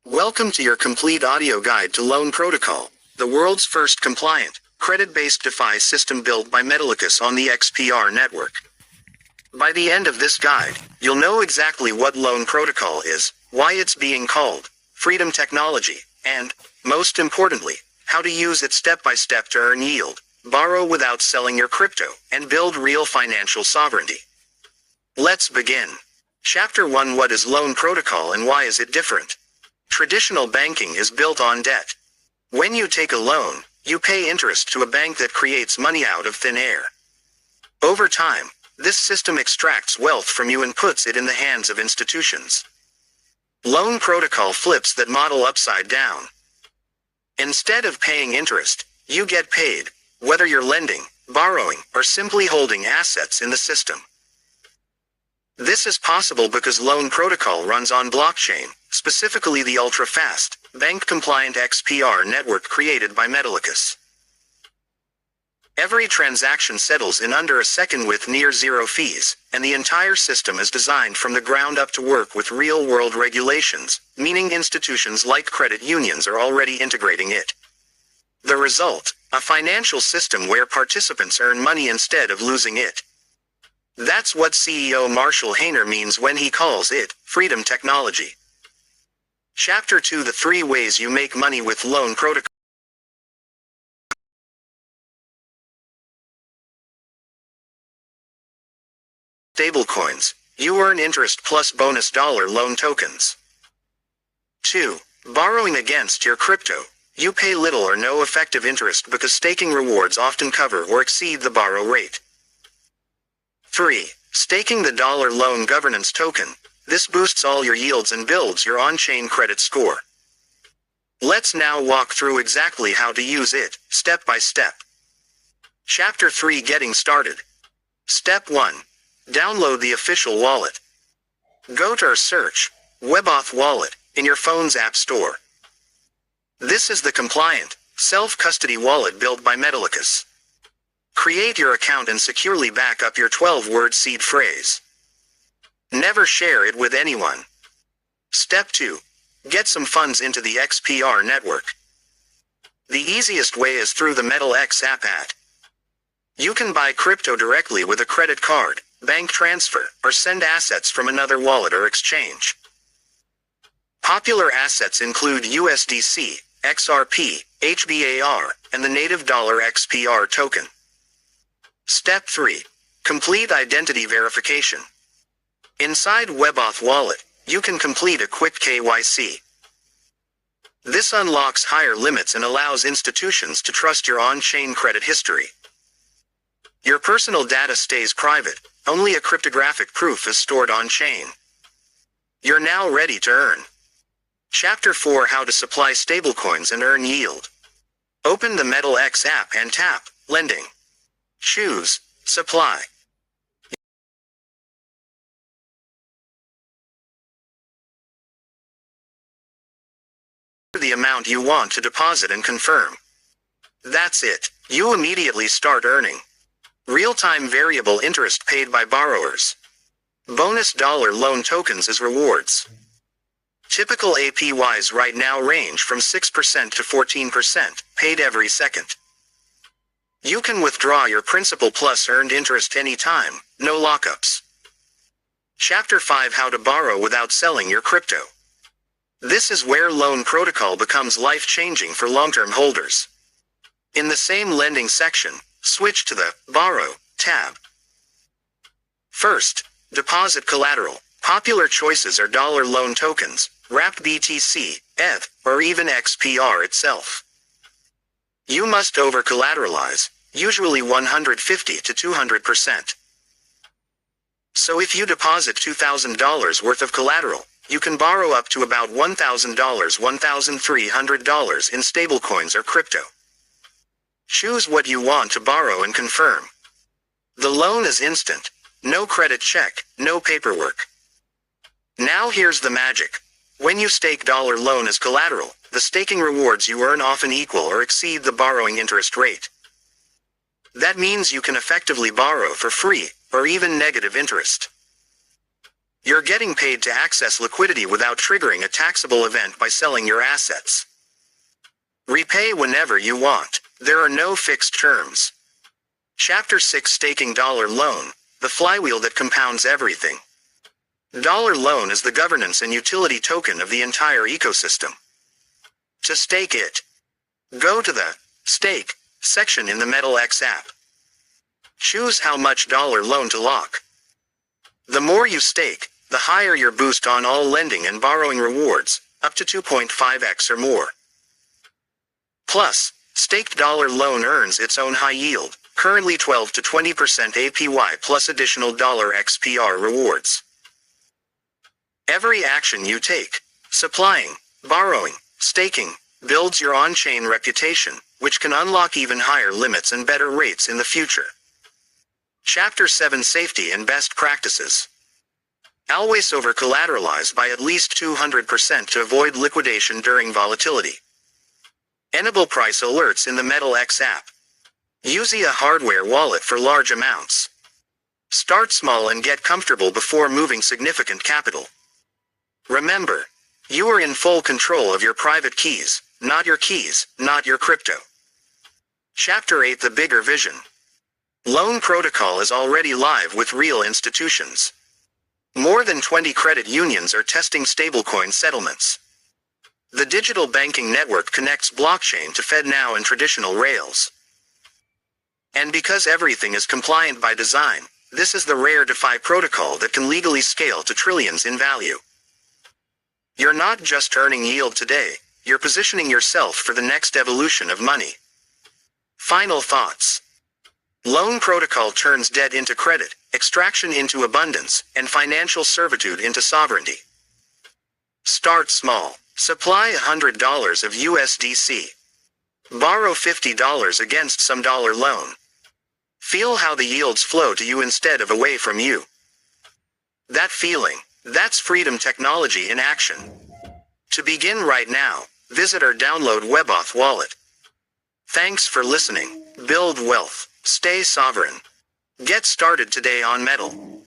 Welcome to your complete audio guide to Loan Protocol, the world's first compliant, credit-based DeFi system built by Metallicus on the XPR network. By the end of this guide, you'll know exactly what Loan Protocol is, why it's being called Freedom Technology, and, most importantly, how to use it step by step to earn yield, borrow without selling your crypto, and build real financial sovereignty. Let's begin. Chapter 1: What is Loan Protocol and why is it different? Traditional banking is built on debt. When you take a loan, you pay interest to a bank that creates money out of thin air. Over time, this system extracts wealth from you and puts it in the hands of institutions. Loan Protocol flips that model upside down. Instead of paying interest, you get paid, whether you're lending, borrowing, or simply holding assets in the system. This is possible because Loan Protocol runs on blockchain, specifically the ultra-fast, bank-compliant XPR network created by Metallicus. Every transaction settles in under a second with near zero fees, and the entire system is designed from the ground up to work with real-world regulations, meaning institutions like credit unions are already integrating it. The result: a financial system where participants earn money instead of losing it. That's what CEO Marshall Hayner means when he calls it Freedom Technology. Chapter 2: The 3 ways you make money with Loan Protocol. Stablecoins. You earn interest plus bonus dollar loan tokens. 2. Borrowing against your crypto. You pay little or no effective interest because staking rewards often cover or exceed the borrow rate. 3. Staking the dollar loan governance token. This boosts all your yields and builds your on-chain credit score. Let's now walk through exactly how to use it, step by step. Chapter 3: Getting Started. Step 1. Download the official wallet. Go to or search WebAuth Wallet in your phone's app store. This is the compliant, self-custody wallet built by Metallicus. Create your account and securely back up your 12-word seed phrase. Never share it with anyone. Step 2. Get some funds into the XPR network. The easiest way is through the Metallicus app. You can buy crypto directly with a credit card, bank transfer, or send assets from another wallet or exchange. Popular assets include USDC, XRP, HBAR, and the native dollar XPR token. Step 3. Complete identity verification. Inside WebAuth Wallet, you can complete a quick KYC. This unlocks higher limits and allows institutions to trust your on-chain credit history. Your personal data stays private, only a cryptographic proof is stored on-chain. You're now ready to earn. Chapter 4: How to supply stablecoins and earn yield. Open the Metallicus app and tap Lending. Choose Supply. The amount you want to deposit and confirm. That's it. You immediately start earning real-time variable interest paid by borrowers. Bonus dollar loan tokens as rewards. Typical APYs right now range from 6% to 14%, paid every second. You can withdraw your principal plus earned interest anytime, no lockups. Chapter 5: How to borrow without selling your crypto. This is where Loan Protocol becomes life-changing for long-term holders. In the same lending section, switch to the Borrow tab. First, deposit collateral. Popular choices are dollar loan tokens, wrapped BTC, ETH, or even XPR itself. You must over-collateralize, usually 150 to 200%. So if you deposit $2,000 worth of collateral, you can borrow up to about $1,000, $1,300 in stablecoins or crypto. Choose what you want to borrow and confirm. The loan is instant. No credit check, no paperwork. Now here's the magic. When you stake dollar loan as collateral, the staking rewards you earn often equal or exceed the borrowing interest rate. That means you can effectively borrow for free, or even negative interest. You're getting paid to access liquidity without triggering a taxable event by selling your assets. Repay whenever you want. There are no fixed terms. Chapter 6 Staking Dollar Loan, the flywheel that compounds everything. Dollar Loan is the governance and utility token of the entire ecosystem. To stake it, go to the Stake section in the Metallicus app. Choose how much dollar loan to lock. The more you stake, the higher your boost on all lending and borrowing rewards, up to 2.5x or more. Plus, staked dollar loan earns its own high yield, currently 12 to 20% APY plus additional dollar XPR rewards. Every action you take, supplying, borrowing, staking, builds your on-chain reputation, which can unlock even higher limits and better rates in the future. Chapter 7 Safety and Best Practices. Always over-collateralize by at least 200% to avoid liquidation during volatility. Enable price alerts in the Metallicus app. Use a hardware wallet for large amounts. Start small and get comfortable before moving significant capital. Remember, you are in full control of your private keys, not your crypto. Chapter 8 The Bigger Vision. Loan Protocol is already live with real institutions. More than 20 credit unions are testing stablecoin settlements. The digital banking network connects blockchain to FedNow and traditional rails. And because everything is compliant by design, this is the rare DeFi protocol that can legally scale to trillions in value. You're not just earning yield today, you're positioning yourself for the next evolution of money. Final thoughts. Loan protocol turns debt into credit, extraction into abundance, and financial servitude into sovereignty. Start small. Supply $100 of USDC. Borrow $50 against some dollar loan. Feel how the yields flow to you instead of away from you. That feeling, that's freedom technology in action. To begin right now, visit or download WebAuth wallet. Thanks for listening. Build wealth. Stay sovereign. Get started today on Metal.